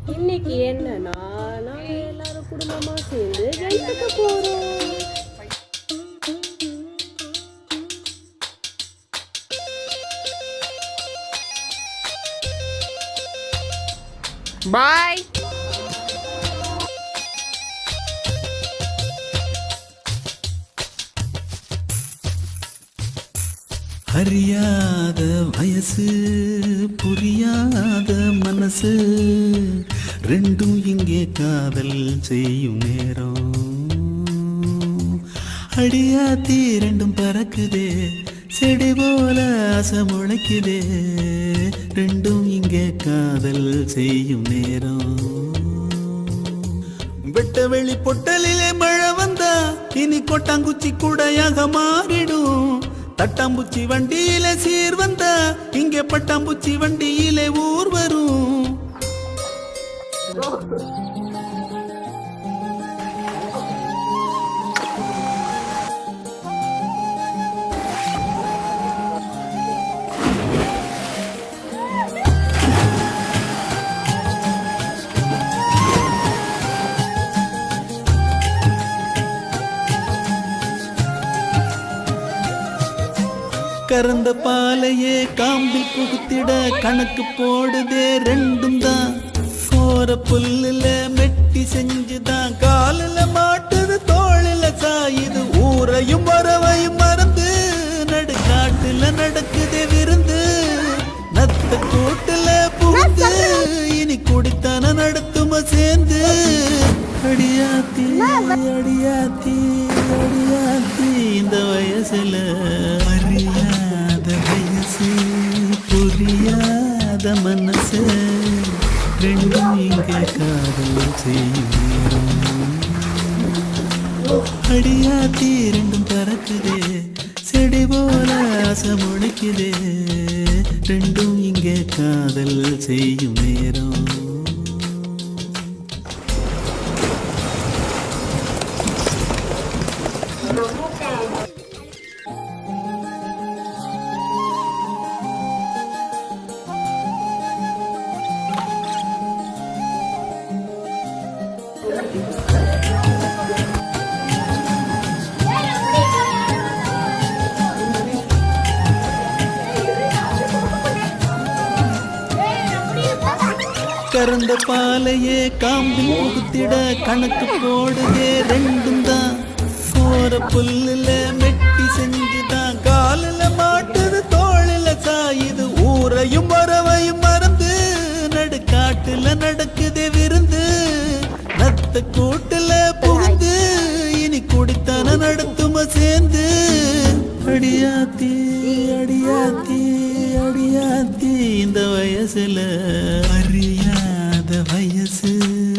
இன்னைக்கு என்னன்னா நாங்க எல்லாரும் குடும்பமா சேர்ந்து ஜெயிக்க போறோம். பாய். அறியாத வயசு புரியாத மனசு ரெண்டும் இங்கே காதல் செய்யும் நேரம். அடியாத்தி ரெண்டும் பறக்குதே செடி போல ஆசை முளைக்குதே ரெண்டும் இங்கே காதல் செய்யும் நேரம். வெட்ட வெளி பொட்டலிலே மழை வந்தா இனி கொட்டாங்குச்சி கூடையாக மாறிடும். தட்டாம்பூச்சி வண்டியில சீர் வந்தா இங்கே பட்டாம்பூச்சி வண்டியிலே ஊர் வரும். கறந்த பாலையே காம்பில் புகுத்திட கணக்கு போடுதே ரெண்டும் தான். போற புல்லுல மெட்டி செஞ்சுதான் காலில மாட்டுது தோளில சாயுது. ஊரையும் வரவையும் மறந்து நடுக்காட்டுல நடக்குதே விருந்து. நத்த கூட்டுல புகுந்து இனி குடித்தான நடத்தும சேர்ந்து. அடியாத்தி அடியாத்தி அடியாத்தி இந்த வயசுல அறியாத வயசு புரியாத மனசு ரெண்டும் இங்கே காதல் செய்யும். அடியாத்தி ரெண்டும் பறக்குதே செடி போல ஆசை முளைக்குதே ரெண்டும் இங்கே காதல் செய்யும் நேரம். கறந்த பாலையே காம்பில் புகுத்திட கணக்கு போடுதே ரெண்டும் தான். போற புல்லுல மெட்டி செஞ்சுதான் காலில மாட்டுது தோளில சாயுது. ஊரையும் வரவையும் மறந்து நடுக்காட்டுல நடக்குதே விருந்து. நத்த கூட்டுல புகுந்து இனி குடித்தான நடத்தும சேர்ந்து. அடியாத்தி அடியாத்தி அடியாத்தி இந்த வயசுல